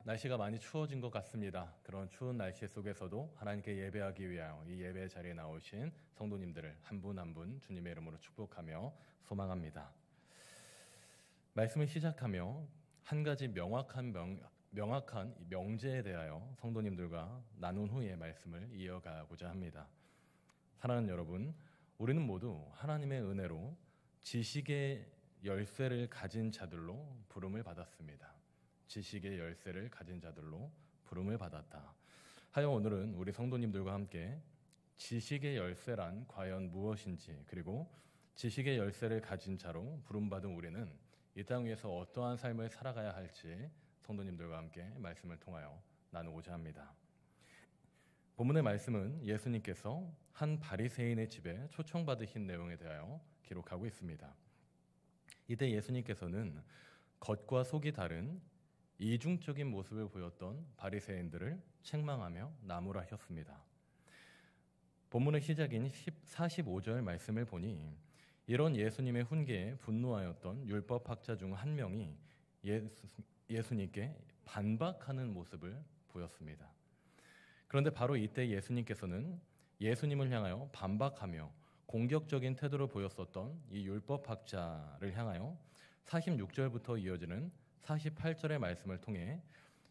날씨가 많이 추워진 것 같습니다. 그런 추운 날씨 속에서도 하나님께 예배하기 위하여 이 예배 자리에 나오신 성도님들을 한 분 한 분 주님의 이름으로 축복하며 소망합니다. 말씀을 시작하며 한 가지 명확한 명제에 대하여 성도님들과 나눈 후에 말씀을 이어가고자 합니다. 사랑하는 여러분, 우리는 모두 하나님의 은혜로 지식의 열쇠를 가진 자들로 부름을 받았습니다. 지식의 열쇠를 가진 자들로 부름을 받았다 하여 오늘은 우리 성도님들과 함께 지식의 열쇠란 과연 무엇인지, 그리고 지식의 열쇠를 가진 자로 부름받은 우리는 이 땅 위에서 어떠한 삶을 살아가야 할지 성도님들과 함께 말씀을 통하여 나누고자 합니다. 본문의 말씀은 예수님께서 한 바리새인의 집에 초청받으신 내용에 대하여 기록하고 있습니다. 이때 예수님께서는 겉과 속이 다른 이중적인 모습을 보였던 바리새인들을 책망하며 나무라셨습니다. 본문의 시작인 45절 말씀을 보니 이런 예수님의 훈계에 분노하였던 율법학자 중 한 명이 예수님께 반박하는 모습을 보였습니다. 그런데 바로 이때 예수님께서는 예수님을 향하여 반박하며 공격적인 태도를 보였었던 이 율법학자를 향하여 46절부터 이어지는 48절의 말씀을 통해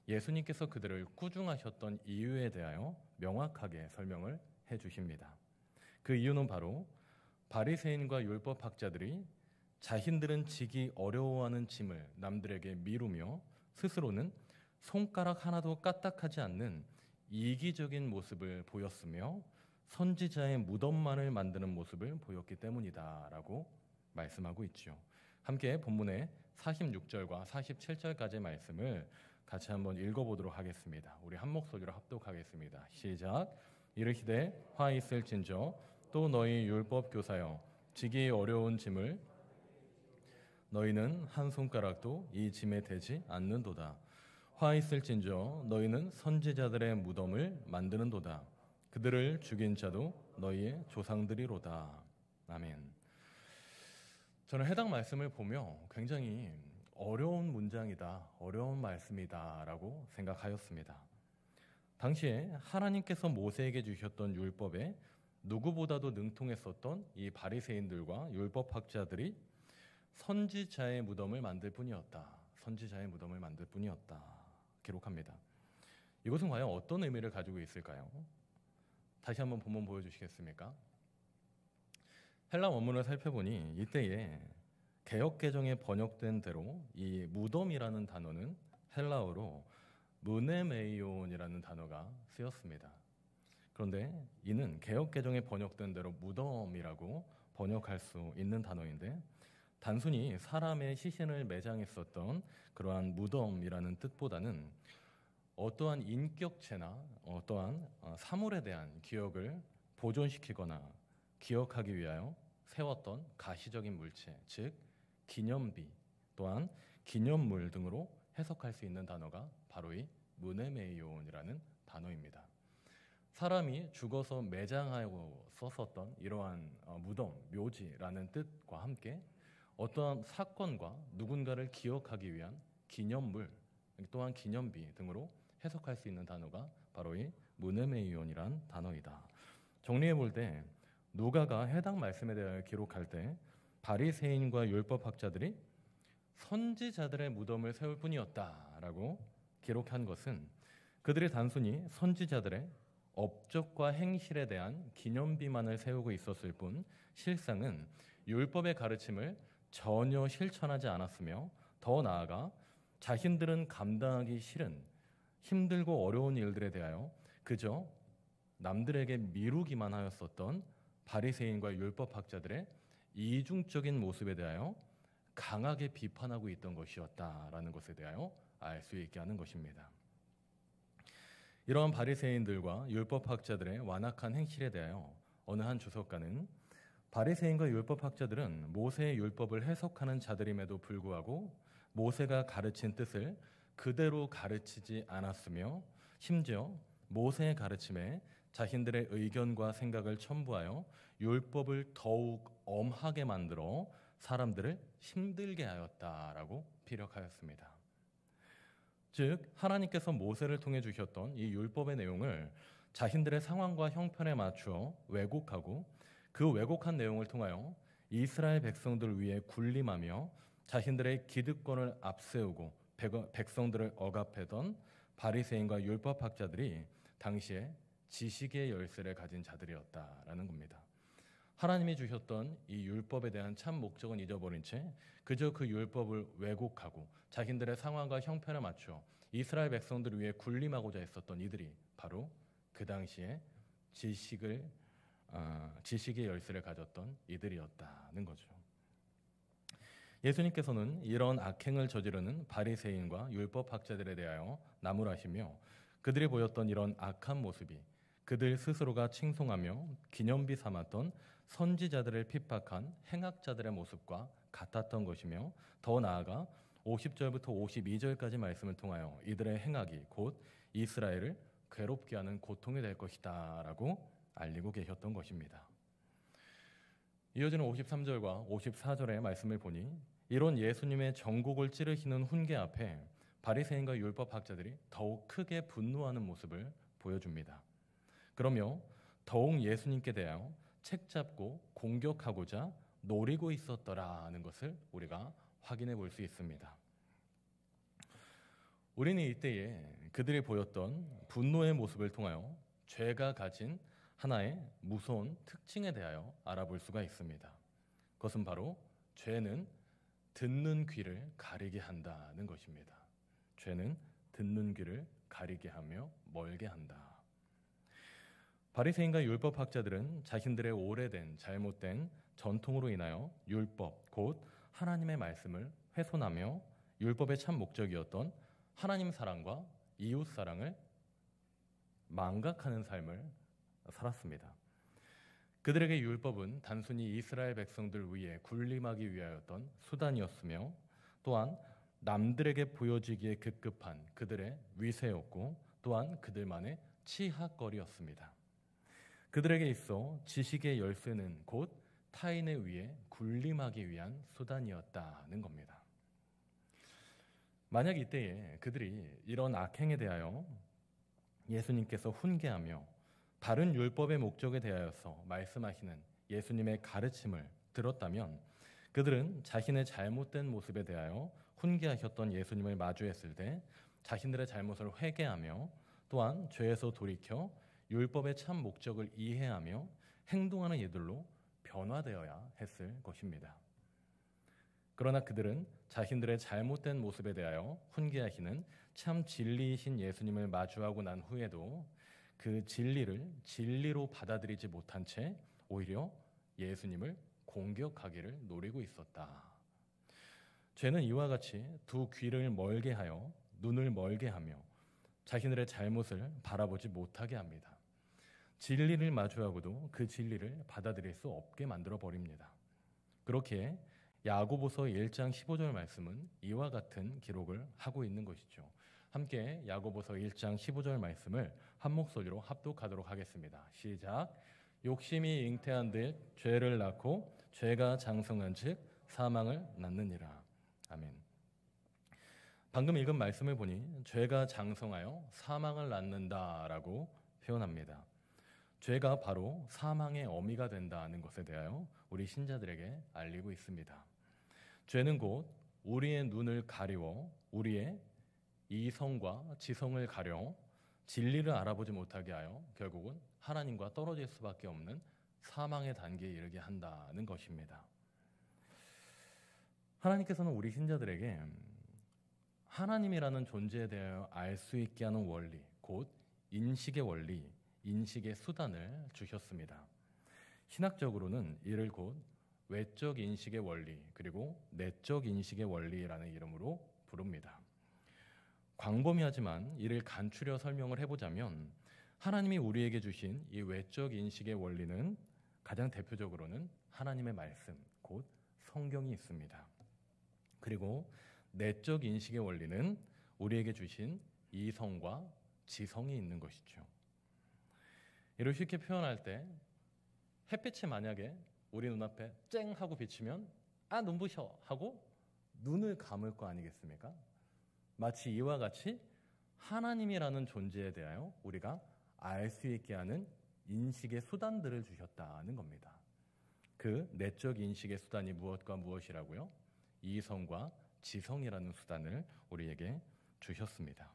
예수님께서 그들을 꾸중하셨던 이유에 대하여 명확하게 설명을 해주십니다. 그 이유는 바로 바리새인과 율법학자들이 자신들은 지기 어려워하는 짐을 남들에게 미루며 스스로는 손가락 하나도 까딱하지 않는 이기적인 모습을 보였으며 선지자의 무덤만을 만드는 모습을 보였기 때문이다라고 말씀하고 있죠. 함께 본문의 46절과 47절까지의 말씀을 같이 한번 읽어보도록 하겠습니다. 우리 한 목소리로 합독하겠습니다. 시작. 이르시되 화 있을진저 또 너희 율법 교사여 지기 어려운 짐을 너희는 한 손가락도 이 짐에 대지 않는도다. 화 있을진저 너희는 선지자들의 무덤을 만드는도다. 그들을 죽인 자도 너희의 조상들이로다. 아멘. 저는 해당 말씀을 보며 굉장히 어려운 문장이다, 어려운 말씀이다 라고 생각하였습니다. 당시에 하나님께서 모세에게 주셨던 율법에 누구보다도 능통했었던 이 바리새인들과 율법학자들이 선지자의 무덤을 만들 뿐이었다. 선지자의 무덤을 만들 뿐이었다. 기록합니다. 이것은 과연 어떤 의미를 가지고 있을까요? 다시 한번 본문 보여주시겠습니까? 헬라 원문을 살펴보니 이때에 개역개정에 번역된 대로 이 무덤이라는 단어는 헬라어로 무네메이온이라는 단어가 쓰였습니다. 그런데 이는 개역개정에 번역된 대로 무덤이라고 번역할 수 있는 단어인데 단순히 사람의 시신을 매장했었던 그러한 무덤이라는 뜻보다는 어떠한 인격체나 어떠한 사물에 대한 기억을 보존시키거나 기억하기 위하여 세웠던 가시적인 물체, 즉 기념비 또한 기념물 등으로 해석할 수 있는 단어가 바로 이 무네메이온이라는 단어입니다. 사람이 죽어서 매장하고 썼었던 이러한 무덤, 묘지라는 뜻과 함께 어떠한 사건과 누군가를 기억하기 위한 기념물 또한 기념비 등으로 해석할 수 있는 단어가 바로 이 무네메이온이란 단어이다. 정리해 볼 때 누가가 해당 말씀에 대하여 기록할 때 바리새인과 율법학자들이 선지자들의 무덤을 세울 뿐이었다라고 기록한 것은 그들이 단순히 선지자들의 업적과 행실에 대한 기념비만을 세우고 있었을 뿐 실상은 율법의 가르침을 전혀 실천하지 않았으며 더 나아가 자신들은 감당하기 싫은 힘들고 어려운 일들에 대하여 그저 남들에게 미루기만 하였었던 바리새인과 율법학자들의 이중적인 모습에 대하여 강하게 비판하고 있던 것이었다라는 것에 대하여 알 수 있게 하는 것입니다. 이러한 바리새인들과 율법학자들의 완악한 행실에 대하여 어느 한 주석가는 바리새인과 율법학자들은 모세의 율법을 해석하는 자들임에도 불구하고 모세가 가르친 뜻을 그대로 가르치지 않았으며 심지어 모세의 가르침에 자신들의 의견과 생각을 첨부하여 율법을 더욱 엄하게 만들어 사람들을 힘들게 하였다라고 피력하였습니다. 즉 하나님께서 모세를 통해 주셨던 이 율법의 내용을 자신들의 상황과 형편에 맞추어 왜곡하고 그 왜곡한 내용을 통하여 이스라엘 백성들 위에 군림하며 자신들의 기득권을 앞세우고 백성들을 억압하던 바리새인과 율법학자들이 당시에 지식의 열쇠를 가진 자들이었다라는 겁니다. 하나님이 주셨던 이 율법에 대한 참 목적은 잊어버린 채 그저 그 율법을 왜곡하고 자신들의 상황과 형편에 맞춰 이스라엘 백성들 위해 군림하고자 했었던 이들이 바로 그 당시에 지식의 열쇠를 가졌던 이들이었다는 거죠. 예수님께서는 이런 악행을 저지르는 바리새인과 율법학자들에 대하여 나무라시며 그들이 보였던 이런 악한 모습이 그들 스스로가 칭송하며 기념비 삼았던 선지자들을 핍박한 행악자들의 모습과 같았던 것이며 더 나아가 50절부터 52절까지 말씀을 통하여 이들의 행악이 곧 이스라엘을 괴롭게 하는 고통이 될 것이다 라고 알리고 계셨던 것입니다. 이어지는 53절과 54절의 말씀을 보니 이런 예수님의 정곡을 찌르시는 훈계 앞에 바리새인과 율법학자들이 더욱 크게 분노하는 모습을 보여줍니다. 그러며 더욱 예수님께 대하여 책잡고 공격하고자 노리고 있었더라는 것을 우리가 확인해 볼 수 있습니다. 우리는 이때에 그들이 보였던 분노의 모습을 통하여 죄가 가진 하나의 무서운 특징에 대하여 알아볼 수가 있습니다. 그것은 바로 죄는 듣는 귀를 가리게 한다는 것입니다. 죄는 듣는 귀를 가리게 하며 멀게 한다. 바리새인과 율법학자들은 자신들의 오래된 잘못된 전통으로 인하여 율법, 곧 하나님의 말씀을 훼손하며 율법의 참 목적이었던 하나님 사랑과 이웃 사랑을 망각하는 삶을 살았습니다. 그들에게 율법은 단순히 이스라엘 백성들 위에 군림하기 위하였던 수단이었으며 또한 남들에게 보여지기에 급급한 그들의 위세였고 또한 그들만의 치하거리였습니다. 그들에게 있어 지식의 열쇠는 곧 타인의 위에 군림하기 위한 수단이었다는 겁니다. 만약 이때에 그들이 이런 악행에 대하여 예수님께서 훈계하며 바른 율법의 목적에 대하여서 말씀하시는 예수님의 가르침을 들었다면 그들은 자신의 잘못된 모습에 대하여 훈계하셨던 예수님을 마주했을 때 자신들의 잘못을 회개하며 또한 죄에서 돌이켜 율법의 참 목적을 이해하며 행동하는 이들로 변화되어야 했을 것입니다. 그러나 그들은 자신들의 잘못된 모습에 대하여 훈계하시는 참 진리이신 예수님을 마주하고 난 후에도 그 진리를 진리로 받아들이지 못한 채 오히려 예수님을 공격하기를 노리고 있었다. 죄는 이와 같이 두 귀를 멀게 하여 눈을 멀게 하며 자신들의 잘못을 바라보지 못하게 합니다. 진리를 마주하고도 그 진리를 받아들일 수 없게 만들어 버립니다. 그렇게 야고보서 1장 15절 말씀은 이와 같은 기록을 하고 있는 것이죠. 함께 야고보서 1장 15절 말씀을 한 목소리로 합독하도록 하겠습니다. 시작. 욕심이 잉태한듯 죄를 낳고 죄가 장성한즉 사망을 낳느니라. 아멘. 방금 읽은 말씀을 보니 죄가 장성하여 사망을 낳는다라고 표현합니다. 죄가 바로 사망의 어미가 된다는 것에 대하여 우리 신자들에게 알리고 있습니다. 죄는 곧 우리의 눈을 가리워 우리의 이성과 지성을 가려 진리를 알아보지 못하게 하여 결국은 하나님과 떨어질 수밖에 없는 사망의 단계에 이르게 한다는 것입니다. 하나님께서는 우리 신자들에게 하나님이라는 존재에 대하여 알 수 있게 하는 원리, 곧 인식의 원리, 인식의 수단을 주셨습니다. 신학적으로는 이를 곧 외적 인식의 원리 그리고 내적 인식의 원리라는 이름으로 부릅니다. 광범위하지만 이를 간추려 설명을 해보자면 하나님이 우리에게 주신 이 외적 인식의 원리는 가장 대표적으로는 하나님의 말씀, 곧 성경이 있습니다. 그리고 내적 인식의 원리는 우리에게 주신 이성과 지성이 있는 것이죠. 이를 쉽게 표현할 때 햇빛이 만약에 우리 눈앞에 쨍 하고 비치면 아 눈부셔 하고 눈을 감을 거 아니겠습니까? 마치 이와 같이 하나님이라는 존재에 대하여 우리가 알 수 있게 하는 인식의 수단들을 주셨다는 겁니다. 그 내적 인식의 수단이 무엇과 무엇이라고요? 이성과 지성이라는 수단을 우리에게 주셨습니다.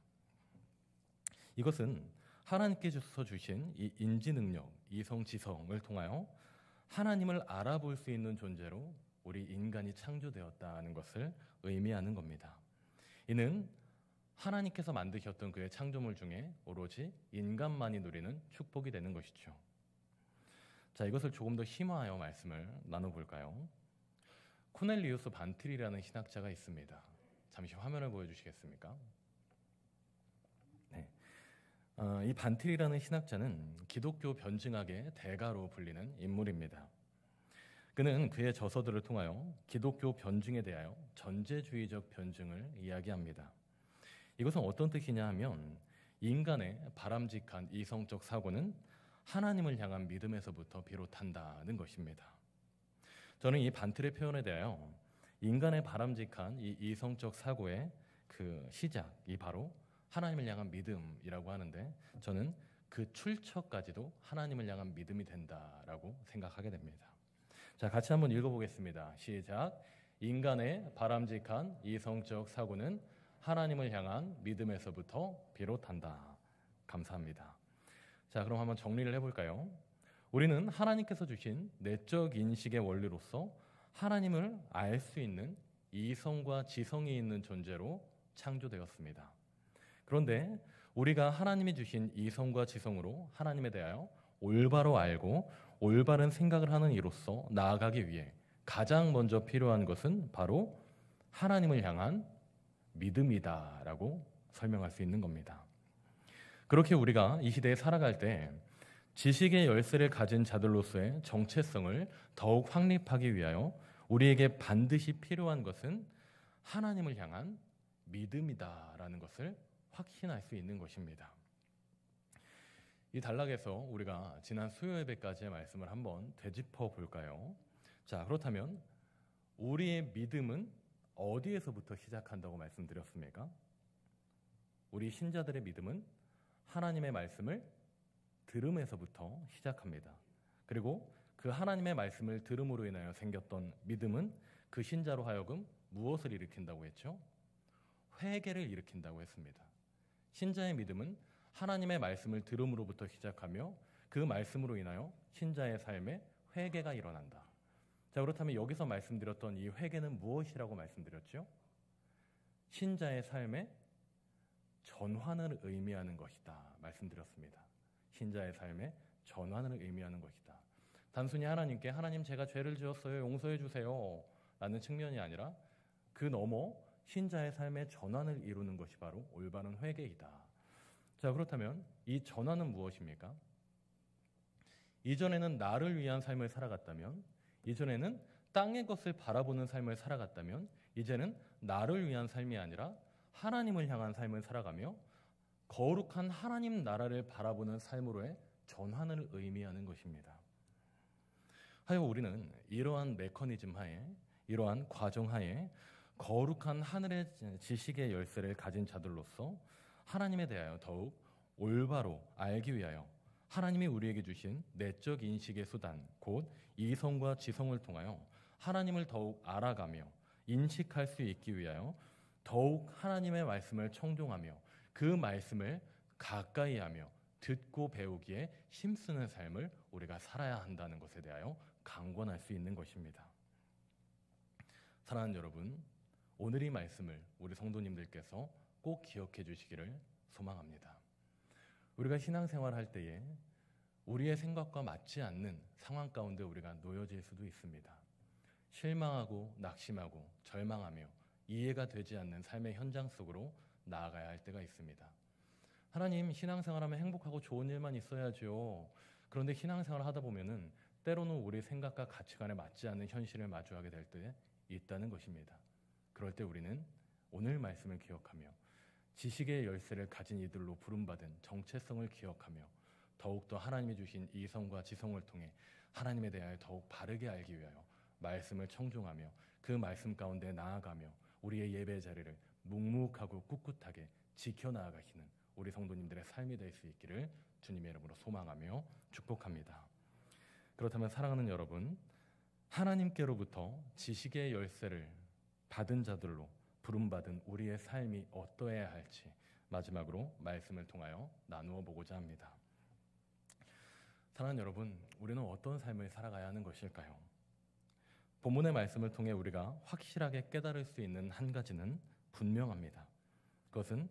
이것은 하나님께서 주신 이 인지 능력, 이성, 지성을 통하여 하나님을 알아볼 수 있는 존재로 우리 인간이 창조되었다는 것을 의미하는 겁니다. 이는 하나님께서 만드셨던 그의 창조물 중에 오로지 인간만이 누리는 축복이 되는 것이죠. 자, 이것을 조금 더 심화하여 말씀을 나눠볼까요? 코넬리우스 반트리라는 신학자가 있습니다. 잠시 화면을 보여주시겠습니까? 네. 이 반트리라는 신학자는 기독교 변증학의 대가로 불리는 인물입니다. 그는 그의 저서들을 통하여 기독교 변증에 대하여 전제주의적 변증을 이야기합니다. 이것은 어떤 뜻이냐 하면 인간의 바람직한 이성적 사고는 하나님을 향한 믿음에서부터 비롯한다는 것입니다. 저는 이 반트의 표현에 대하여 인간의 바람직한 이 이성적 사고의 그 시작이 바로 하나님을 향한 믿음이라고 하는데, 저는 그 출처까지도 하나님을 향한 믿음이 된다라고 생각하게 됩니다. 자, 같이 한번 읽어보겠습니다. 시작. 인간의 바람직한 이성적 사고는 하나님을 향한 믿음에서부터 비롯한다. 감사합니다. 자, 그럼 한번 정리를 해볼까요? 우리는 하나님께서 주신 내적 인식의 원리로서 하나님을 알 수 있는 이성과 지성이 있는 존재로 창조되었습니다. 그런데 우리가 하나님이 주신 이성과 지성으로 하나님에 대하여 올바로 알고 올바른 생각을 하는 이로써 나아가기 위해 가장 먼저 필요한 것은 바로 하나님을 향한 믿음이다라고 설명할 수 있는 겁니다. 그렇게 우리가 이 시대에 살아갈 때 지식의 열쇠를 가진 자들로서의 정체성을 더욱 확립하기 위하여 우리에게 반드시 필요한 것은 하나님을 향한 믿음이다라는 것을 확신할 수 있는 것입니다. 이 단락에서 우리가 지난 수요 예배까지의 말씀을 한번 되짚어 볼까요? 자, 그렇다면 우리의 믿음은 어디에서부터 시작한다고 말씀드렸습니까? 우리 신자들의 믿음은 하나님의 말씀을 들음에서부터 시작합니다. 그리고 그 하나님의 말씀을 들음으로 인하여 생겼던 믿음은 그 신자로 하여금 무엇을 일으킨다고 했죠? 회개를 일으킨다고 했습니다. 신자의 믿음은 하나님의 말씀을 들음으로부터 시작하며 그 말씀으로 인하여 신자의 삶에 회개가 일어난다. 자, 그렇다면 여기서 말씀드렸던 이 회개는 무엇이라고 말씀드렸죠? 신자의 삶에 전환을 의미하는 것이다 말씀드렸습니다. 신자의 삶에 전환을 의미하는 것이다. 단순히 하나님께 하나님 제가 죄를 지었어요 용서해 주세요 라는 측면이 아니라 그 넘어 신자의 삶의 전환을 이루는 것이 바로 올바른 회개이다. 자, 그렇다면 이 전환은 무엇입니까? 이전에는 나를 위한 삶을 살아갔다면, 이전에는 땅의 것을 바라보는 삶을 살아갔다면, 이제는 나를 위한 삶이 아니라 하나님을 향한 삶을 살아가며 거룩한 하나님 나라를 바라보는 삶으로의 전환을 의미하는 것입니다. 하여 우리는 이러한 메커니즘 하에, 이러한 과정 하에 거룩한 하늘의 지식의 열쇠를 가진 자들로서 하나님에 대하여 더욱 올바로 알기 위하여 하나님이 우리에게 주신 내적 인식의 수단, 곧 이성과 지성을 통하여 하나님을 더욱 알아가며 인식할 수 있기 위하여 더욱 하나님의 말씀을 청종하며 그 말씀을 가까이 하며 듣고 배우기에 힘쓰는 삶을 우리가 살아야 한다는 것에 대하여 강권할 수 있는 것입니다. 사랑하는 여러분, 오늘 이 말씀을 우리 성도님들께서 꼭 기억해 주시기를 소망합니다. 우리가 신앙생활할 때에 우리의 생각과 맞지 않는 상황 가운데 우리가 놓여질 수도 있습니다. 실망하고 낙심하고 절망하며 이해가 되지 않는 삶의 현장 속으로 나아가야 할 때가 있습니다. 하나님, 신앙생활하면 행복하고 좋은 일만 있어야죠. 그런데 신앙생활을 하다 보면은 때로는 우리 생각과 가치관에 맞지 않는 현실을 마주하게 될 때 있다는 것입니다. 그럴 때 우리는 오늘 말씀을 기억하며 지식의 열쇠를 가진 이들로 부름받은 정체성을 기억하며 더욱더 하나님이 주신 이성과 지성을 통해 하나님에 대하여 더욱 바르게 알기 위하여 말씀을 청종하며 그 말씀 가운데 나아가며 우리의 예배 자리를 묵묵하고 꿋꿋하게 지켜나가시는 우리 성도님들의 삶이 될 수 있기를 주님의 이름으로 소망하며 축복합니다. 그렇다면 사랑하는 여러분, 하나님께로부터 지식의 열쇠를 받은 자들로 부름받은 우리의 삶이 어떠해야 할지 마지막으로 말씀을 통하여 나누어 보고자 합니다. 사랑하는 여러분, 우리는 어떤 삶을 살아가야 하는 것일까요? 본문의 말씀을 통해 우리가 확실하게 깨달을 수 있는 한 가지는 분명합니다. 그것은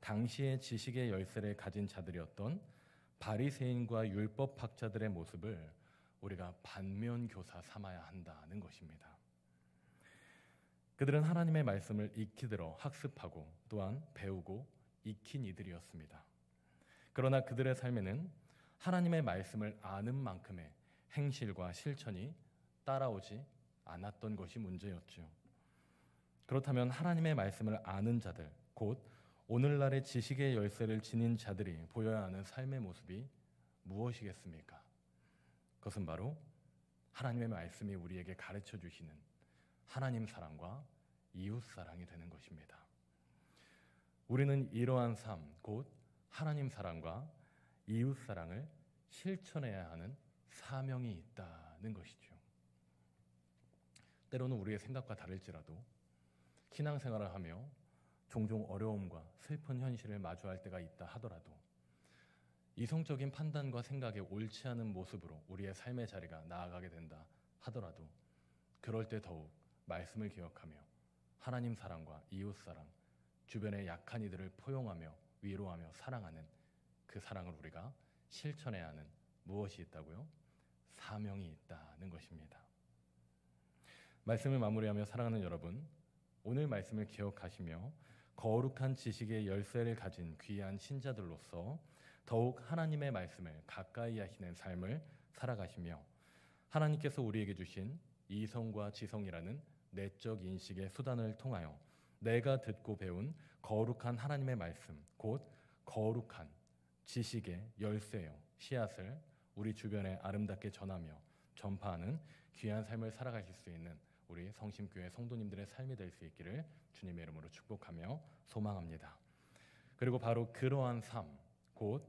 당시의 지식의 열쇠를 가진 자들이었던 바리새인과 율법학자들의 모습을 우리가 반면교사 삼아야 한다는 것입니다. 그들은 하나님의 말씀을 익히 들어 학습하고 또한 배우고 익힌 이들이었습니다. 그러나 그들의 삶에는 하나님의 말씀을 아는 만큼의 행실과 실천이 따라오지 않았던 것이 문제였죠. 그렇다면 하나님의 말씀을 아는 자들, 곧 오늘날의 지식의 열쇠를 지닌 자들이 보여야 하는 삶의 모습이 무엇이겠습니까? 그것은 바로 하나님의 말씀이 우리에게 가르쳐 주시는 하나님 사랑과 이웃 사랑이 되는 것입니다. 우리는 이러한 삶, 곧 하나님 사랑과 이웃 사랑을 실천해야 하는 사명이 있다는 것이죠. 때로는 우리의 생각과 다를지라도 신앙생활을 하며 종종 어려움과 슬픈 현실을 마주할 때가 있다 하더라도 이성적인 판단과 생각에 옳지 않은 모습으로 우리의 삶의 자리가 나아가게 된다 하더라도 그럴 때 더욱 말씀을 기억하며 하나님 사랑과 이웃 사랑, 주변의 약한 이들을 포용하며 위로하며 사랑하는 그 사랑을 우리가 실천해야 하는 무엇이 있다고요? 사명이 있다는 것입니다. 말씀을 마무리하며 사랑하는 여러분, 오늘 말씀을 기억하시며 거룩한 지식의 열쇠를 가진 귀한 신자들로서 더욱 하나님의 말씀을 가까이 하시는 삶을 살아가시며 하나님께서 우리에게 주신 이성과 지성이라는 내적 인식의 수단을 통하여 내가 듣고 배운 거룩한 하나님의 말씀, 곧 거룩한 지식의 열쇠요, 씨앗을 우리 주변에 아름답게 전하며 전파하는 귀한 삶을 살아가실 수 있는 우리 성심교회 성도님들의 삶이 될 수 있기를 주님의 이름으로 축복하며 소망합니다. 그리고 바로 그러한 삶, 곧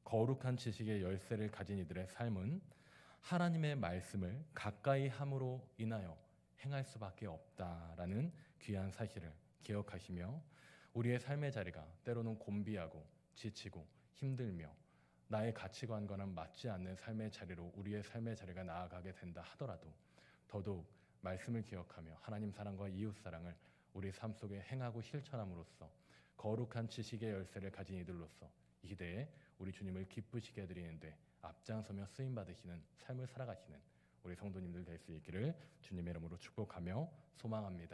거룩한 지식의 열쇠를 가진 이들의 삶은 하나님의 말씀을 가까이 함으로 인하여 행할 수밖에 없다라는 귀한 사실을 기억하시며 우리의 삶의 자리가 때로는 곤비하고 지치고 힘들며 나의 가치관과는 맞지 않는 삶의 자리로 우리의 삶의 자리가 나아가게 된다 하더라도 더더욱 말씀을 기억하며 하나님 사랑과 이웃 사랑을 우리 삶 속에 행하고 실천함으로써 거룩한 지식의 열쇠를 가진 이들로서 이 시대에 우리 주님을 기쁘시게 해드리는데 앞장서며 쓰임받으시는 삶을 살아가시는 우리 성도님들 될 수 있기를 주님의 이름으로 축복하며 소망합니다.